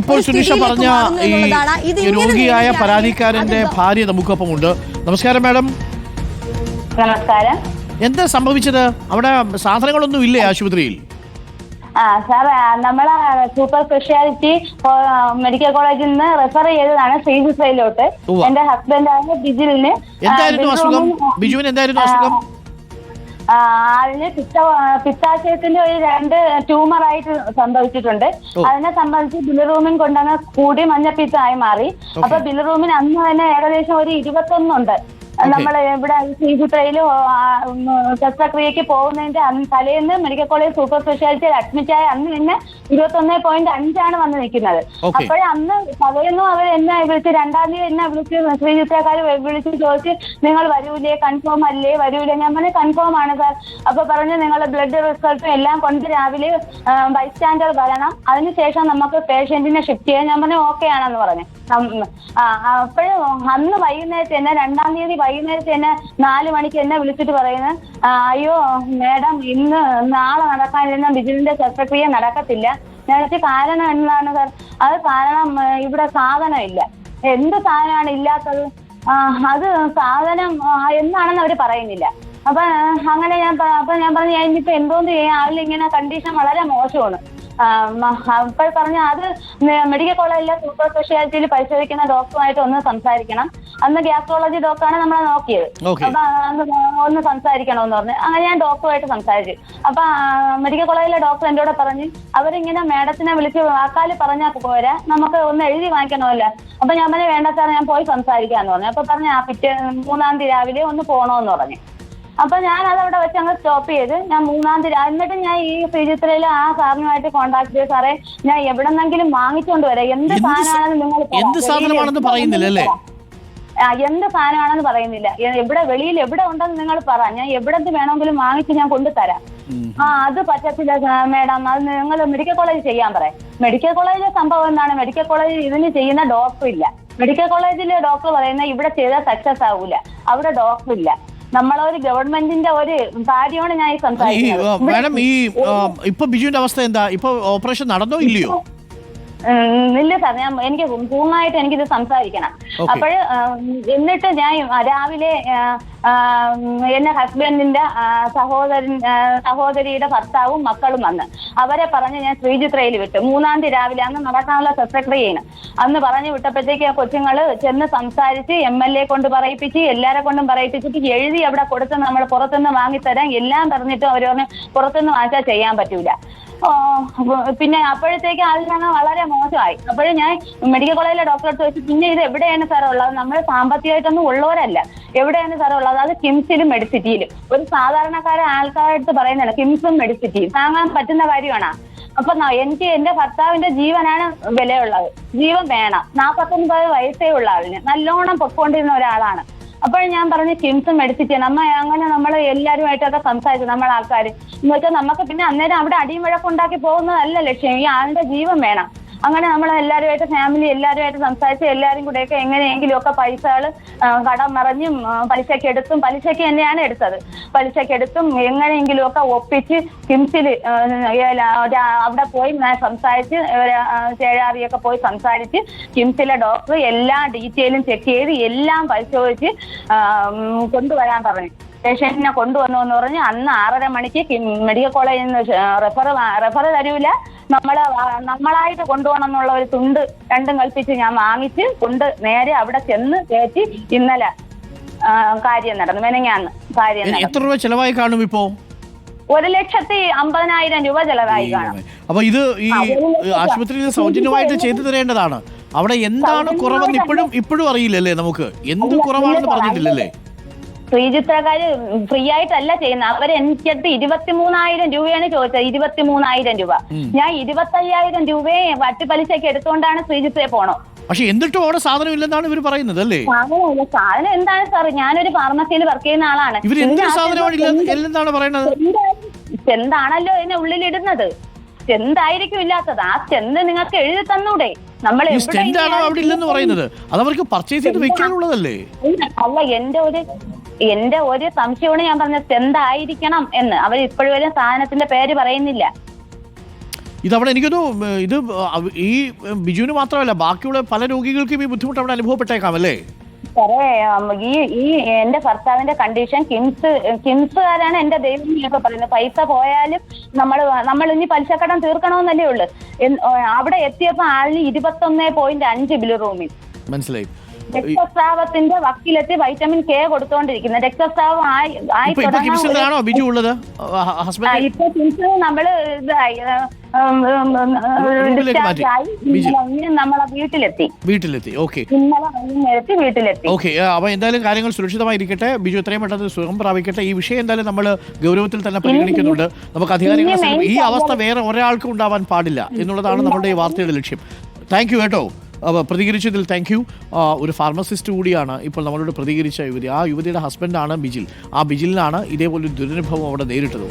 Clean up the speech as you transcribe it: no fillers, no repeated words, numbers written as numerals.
ഇപ്പോൾ സുനിഷ പറഞ്ഞ ഈ രോഗിയായ പരാതിക്കാരന്റെ ഭാര്യ നമുക്കൊപ്പമുണ്ട്. നമസ്കാരം മാഡം. നമസ്കാരം. എന്താ സംഭവിച്ചത്? അവിടെ സാധനങ്ങളൊന്നും ഇല്ലേ ആശുപത്രിയിൽ? സാർ, നമ്മളെ സൂപ്പർ സ്പെഷ്യാലിറ്റി മെഡിക്കൽ കോളേജിൽ നിന്ന് റെഫർ ചെയ്തതാണ് ശ്രീജിത്രയിലോട്ട്. എന്റെ ഹസ്ബൻഡാണ് ബിജുവിന്. എന്തായിരുന്നു അസുഖം? ബിജുവിന് എന്തായിരുന്നു അസുഖം? അതിന് പിത്താശയത്തിന്റെ ഒരു 2 ട്യൂമറായിട്ട് സംഭവിച്ചിട്ടുണ്ട്. അതിനെ സംബന്ധിച്ച് ബിലിറൂമിൻ കൊണ്ടുവന്ന കൂടി മഞ്ഞപ്പിത്തമായി മാറി. അപ്പൊ ബിലിറൂമിൻ അന്ന് തന്നെ ഏകദേശം ഒരു 21 ഉണ്ട്. നമ്മൾ ഇവിടെ ശ്രീചിത്രയില് ശസ്ത്രക്രിയക്ക് പോകുന്നതിന്റെ തലേന്ന് മെഡിക്കൽ കോളേജ് സൂപ്പർ സ്പെഷ്യാലിറ്റിയിൽ അഡ്മിറ്റ് ആയ അന്ന് തന്നെ 21.5 വന്ന് നിൽക്കുന്നത്. അപ്പോഴേ അന്ന് തലേന്നും അവർ എന്നെ വിളിച്ച് 2-ാം തീയതി എന്നെ വിളിച്ച് ശ്രീചിത്രക്കാർ വിളിച്ച് ചോദിച്ച് നിങ്ങൾ വരൂലേ, കൺഫേം അല്ലേ, വരൂലേ? ഞാൻ പറഞ്ഞു കൺഫേം ആണ് സാർ. അപ്പൊ പറഞ്ഞു നിങ്ങൾ ബ്ലഡ് റിസൾട്ടും എല്ലാം കൊണ്ട് രാവിലെ ബൈസ്റ്റാൻഡർ വരണം, അതിനുശേഷം നമുക്ക് പേഷ്യന്റിനെ ഷിഫ്റ്റ് ചെയ്യാം. ഞാൻ പറഞ്ഞു ഓക്കെ ആണെന്ന് പറഞ്ഞു. അപ്പോഴും അന്ന് വൈകുന്നേരത്ത് തന്നെ 2-ാം തീയതി വൈകുന്നേരത്ത് തന്നെ 4 മണിക്ക് എന്നെ വിളിച്ചിട്ട് പറയുന്നത്, അയ്യോ മാഡം ഇന്ന് നാളെ നടക്കാനിരുന്ന ബിജുവിന്റെ ശസ്ത്രക്രിയ നടക്കത്തില്ല. ഞാൻ വെച്ചാൽ കാരണം എന്താണ് സാർ? അത് കാരണം ഇവിടെ സാധനം ഇല്ല. എന്ത് സാധനമാണ് ഇല്ലാത്തത്? അത് സാധനം എന്താണെന്ന് അവർ പറയുന്നില്ല. അപ്പൊ അങ്ങനെ ഞാൻ പറഞ്ഞു ഇനിയിപ്പോ എന്തോന്ന് ചെയ്യാം, അതിലിങ്ങനെ കണ്ടീഷൻ വളരെ മോശമാണ്. അപ്പോൾ പറഞ്ഞ അത് മെഡിക്കൽ കോളേജിലെ സൂപ്പർ സ്പെഷ്യാലിറ്റിയിൽ പരിശോധിക്കുന്ന ഡോക്ടറുമായിട്ട് ഒന്ന് സംസാരിക്കണം. അന്ന് ഗ്യാസ്ട്രോളജി ഡോക്ടറാണ് നമ്മളെ നോക്കിയത്. അപ്പൊ ഒന്ന് സംസാരിക്കണമെന്ന് പറഞ്ഞു. അങ്ങനെ ഞാൻ ഡോക്ടറുമായിട്ട് സംസാരിച്ചു. അപ്പൊ മെഡിക്കൽ കോളേജിലെ ഡോക്ടർ എന്നോട് പറഞ്ഞ് അവരിങ്ങനെ മാഡത്തിനെ വിളിച്ച് വാക്കാല് പറഞ്ഞാൽ പോരാ, നമുക്ക് ഒന്ന് എഴുതി വാങ്ങിക്കണമല്ലോ. അപ്പൊ ഞാൻ പറഞ്ഞു വേണ്ട സാർ, ഞാൻ പോയി സംസാരിക്കാന്ന് പറഞ്ഞു. അപ്പൊ പറഞ്ഞു പിറ്റേ 3-ാം തീയതി രാവിലെ ഒന്ന് പോണോന്ന് പറഞ്ഞു. അപ്പൊ ഞാൻ അതവിടെ വെച്ച് അങ്ങ് സ്റ്റോപ്പ് ചെയ്ത് ഞാൻ 3-ാം തീയതി എന്നിട്ട് ഞാൻ ഈ ശ്രീചിത്രയിലെ ആ സാറിനുമായിട്ട് കോൺടാക്ട് ചെയ്ത്, സാറേ ഞാൻ എവിടെന്നെങ്കിലും വാങ്ങിച്ചുകൊണ്ട് വരാം, എന്ത് സാധനമാണെന്ന് നിങ്ങൾ എന്ത് സാധനമാണെന്ന് പറയുന്നില്ല. എന്ത് സാധനമാണെന്ന് പറയുന്നില്ല. എവിടെ വെളിയിൽ എവിടെ ഉണ്ടെന്ന് നിങ്ങൾ പറ, ഞാൻ എവിടെ വേണമെങ്കിലും വാങ്ങിച്ച് ഞാൻ കൊണ്ടുതരാം. അത് പറ്റത്തില്ല മാഡം, അത് നിങ്ങൾ മെഡിക്കൽ കോളേജ് ചെയ്യാൻ പറയാം. മെഡിക്കൽ കോളേജിലെ സംഭവം എന്താണ്? മെഡിക്കൽ കോളേജ് ഇതിന് ചെയ്യുന്ന ഡോക്ടർ ഇല്ല. മെഡിക്കൽ കോളേജിലെ ഡോക്ടർ പറയുന്ന ഇവിടെ ചെയ്താൽ സക്സസ് ആവൂല, അവിടെ ഡോക്ടർ ഇല്ല. നമ്മളൊരു ഗവൺമെന്റിന്റെ ഒരു കാര്യമാണ് ഞാൻ ഈ സംസാരിക്കുന്നത്. മാഡം, ഈ ഇപ്പൊ ബിജുവിന്റെ അവസ്ഥ എന്താ? ഇപ്പൊ ഓപ്പറേഷൻ നടന്നോ ഇല്ലയോ? ഇല്ല സാർ, എനിക്ക് പൂർണ്ണമായിട്ട് എനിക്കിത് സംസാരിക്കണം. അപ്പോഴ് എന്നിട്ട് ഞാൻ രാവിലെ എന്റെ ഹസ്ബൻഡിന്റെ സഹോദരിയുടെ ഭർത്താവും മക്കളും വന്ന് അവരെ പറഞ്ഞ് ഞാൻ ശ്രീചിത്രയിൽ വിട്ടു. 3-ാം തീയതി രാവിലെ അന്ന് നടക്കാനുള്ള ശസ്ത്രക്രിയയാണ്. അന്ന് പറഞ്ഞു വിട്ടപ്പോഴത്തേക്ക് കൊച്ചുങ്ങള് ചെന്ന് സംസാരിച്ച് MLA കൊണ്ട് പറയിപ്പിച്ച് എല്ലാരെ കൊണ്ടും പറയിപ്പിച്ചിട്ട് എഴുതി അവിടെ കൊടുത്ത് നമ്മൾ പുറത്തുനിന്ന് വാങ്ങിത്തരാം എല്ലാം പറഞ്ഞിട്ട് അവർ പറഞ്ഞ് പുറത്തുനിന്ന് വാങ്ങിച്ചാൽ ചെയ്യാൻ പറ്റൂല. പിന്നെ അപ്പോഴത്തേക്ക് അതിനാണ് വളരെ മോശമായി. അപ്പോഴും ഞാൻ മെഡിക്കൽ കോളേജിലെ ഡോക്ടറെ ചോദിച്ചു, പിന്നെ ഇത് എവിടെയാണ് സാറേ ഉള്ളത്? നമ്മൾ സാമ്പത്തികമായിട്ടൊന്നും ഉള്ളവരല്ല, എവിടെയാണ് സാറേ ഉള്ളത്? അത് കിംസിലും മെഡിസിറ്റിയിലും. ഒരു സാധാരണക്കാരെ ആൾക്കാരുടെ അടുത്ത് പറയുന്നതാണ് കിംസും മെഡിസിറ്റിയും താങ്ങാൻ പറ്റുന്ന കാര്യമാണ്. അപ്പൊ എനിക്ക് എന്റെ ഭർത്താവിന്റെ ജീവനാണ് വിലയുള്ളത്, ജീവൻ വേണം. 49 വയസ്സേ ഉള്ള ആളിന് നല്ലോണം പൊക്കോണ്ടിരുന്ന ഒരാളാണ്. അപ്പോഴും ഞാൻ പറഞ്ഞു കിംസും മെഡിസിറ്റി അങ്ങനെ നമ്മൾ എല്ലാവരുമായിട്ടൊക്കെ സംസാരിച്ചു. നമ്മളെ ആൾക്കാർ എന്ന് വെച്ചാൽ നമുക്ക് പിന്നെ അന്നേരം അവിടെ അടിയും വഴക്കുണ്ടാക്കി പോകുന്നതല്ല ലക്ഷ്യം, ഈ ആളുടെ ജീവൻ വേണം. അങ്ങനെ നമ്മൾ എല്ലാവരുമായിട്ട് ഫാമിലി എല്ലാവരുമായിട്ട് സംസാരിച്ച് എല്ലാവരും കൂടെയൊക്കെ എങ്ങനെയെങ്കിലും ഒക്കെ പൈസകൾ കടം മറിഞ്ഞും പലിശയ്ക്ക് തന്നെയാണ് എടുത്തത്. പലിശയ്ക്കെടുത്തും എങ്ങനെയെങ്കിലും ഒക്കെ ഒപ്പിച്ച് കിംസിൽ അവിടെ പോയി ഞാൻ സംസാരിച്ച് ചേഴാറിയൊക്കെ പോയി സംസാരിച്ച് കിംസിലെ ഡോക്ടർ എല്ലാ ഡീറ്റെയിലും ചെക്ക് ചെയ്ത് എല്ലാം പരിശോധിച്ച് കൊണ്ടുവരാൻ പറഞ്ഞു. പേഷ്യന്റിനെ കൊണ്ടുവന്നു എന്ന് പറഞ്ഞ് അന്ന് 6:30 മണിക്ക് മെഡിക്കൽ കോളേജിൽ നിന്ന് റെഫർ തരൂല, നമ്മളായിട്ട് കൊണ്ടുപോകണം എന്നുള്ള ഒരു തുണ്ട് 2 കൽപ്പിച്ച് ഞാൻ വാങ്ങിച്ച് നേരെ അവിടെ ചെന്ന് കയറ്റി ഇന്നലെ കാര്യം നടന്നു. മെനങ്ങാന്ന് കാര്യം നടന്നു. എത്ര രൂപ ചെലവായി കാണും ഇപ്പോ? 1,50,000 രൂപ ചെലവായി കാണും. അപ്പൊ ഇത് ഈ ആശുപത്രിയിൽ സൗജന്യമായിട്ട് ചെയ്തു തരേണ്ടതാണ്. അവിടെ എന്താണ് കുറവെന്ന് ഇപ്പോഴും അറിയില്ലല്ലേ? നമുക്ക് എന്ത് കുറവാണെന്ന് പറഞ്ഞിട്ടില്ലല്ലേ? ശ്രീചിത്രക്കാര് ഫ്രീ ആയിട്ടല്ല ചെയ്യുന്നത്. അവർ എനിക്കടുത്ത് 23,000 രൂപയാണ് ചോദിച്ചത്. 23,000 രൂപ. ഞാൻ 25,000 രൂപയെ വട്ടിപ്പലിശയ്ക്ക് എടുത്തുകൊണ്ടാണ് ശ്രീചിത്രയെ പോണോ. പക്ഷെ എന്നിട്ടും അവിടെ സാധനം ഇല്ലെന്നാണ് ഇവർ പറയുന്നത് അല്ലേ? സാധനം എന്താണ് സാർ? ഞാനൊരു ഫാർമസിയിൽ വർക്ക് ചെയ്യുന്ന ആളാണ്. എന്താണല്ലോ ഇതിന്റെ ഉള്ളിലിടുന്നത്? എന്തായിരിക്കും ഇല്ലാത്തത്? ആ ചെന്ത് നിങ്ങൾക്ക് എഴുതി തന്നൂടെ? നമ്മൾ അവിടെ ഇല്ലെന്ന് പറയുന്നത് അത് അവർക്ക് പർച്ചേസ് ചെയ്ത് വെക്കാനുള്ളതല്ലേ? അല്ല, എന്റെ ഒരു സംശയമാണ് ഞാൻ പറഞ്ഞത്, എന്തായിരിക്കണം എന്ന്. അവർ ഇപ്പോഴും സാധനത്തിന്റെ പേര് പറയുന്നില്ല. ഇതവിടെ എനിക്കൊന്നു ഇത് ഈ ബിജുവിന് മാത്രമല്ല ബാക്കിയുള്ള പല രോഗികൾക്കും ഈ ബുദ്ധിമുട്ട് അവിടെ അനുഭവപ്പെട്ടേക്കാം അല്ലേ? സാറേ ഈ എന്റെ ഭർത്താവിന്റെ കണ്ടീഷൻ കിംസുകാരാണ് എന്റെ ദൈവം ഇപ്പൊ പറയുന്നത്. പൈസ പോയാലും നമ്മൾ ഇനി പലിശക്കടം തീർക്കണമെന്നല്ലേ ഉള്ളു. അവിടെ എത്തിയപ്പോ ആളിന് 21.5 ബിലിറൂമിൻ. മനസ്സിലായി. രക്തസ്രാവത്തിന്റെ വക്കിലെത്തി വൈറ്റമിൻ കെ കൊടുത്തോണ്ടിരിക്കുന്നത്. രക്തസ്രാവം ആണോ ബിജു ഉള്ളത്? ഇപ്പൊ കിംസ് നമ്മള് നമ്മളെ വീട്ടിലെത്തി. ഓക്കെ, ഇന്നലെ വൈകുന്നേരത്ത് വീട്ടിലെത്തി. ഓക്കെ. അപ്പൊ എന്തായാലും കാര്യങ്ങൾ സുരക്ഷിതമായിരിക്കട്ടെ. ബിജു എത്രയും പെട്ടെന്ന് സുഖം പ്രാപിക്കട്ടെ. ഈ വിഷയം എന്തായാലും നമ്മൾ ഗൗരവത്തിൽ തന്നെ പരിഗണിക്കുന്നുണ്ട്. നമുക്ക് അധികാരികൾ ഈ അവസ്ഥ വേറെ ഒരാൾക്കും ഉണ്ടാവാൻ പാടില്ല എന്നുള്ളതാണ് നമ്മുടെ ഈ വാർത്തയുടെ ലക്ഷ്യം. താങ്ക് യു കേട്ടോ, പ്രതികരിച്ചതിൽ താങ്ക് യു. ഒരു ഫാർമസിസ്റ്റ് കൂടിയാണ് ഇപ്പോൾ നമ്മളോട് പ്രതികരിച്ച യുവതി. ആ യുവതിയുടെ ഹസ്ബൻഡാണ് ബിജിൽ. ആ ബിജിലിനാണ് ഇതേപോലൊരു ദുരനുഭവം അവിടെ നേരിട്ടത്.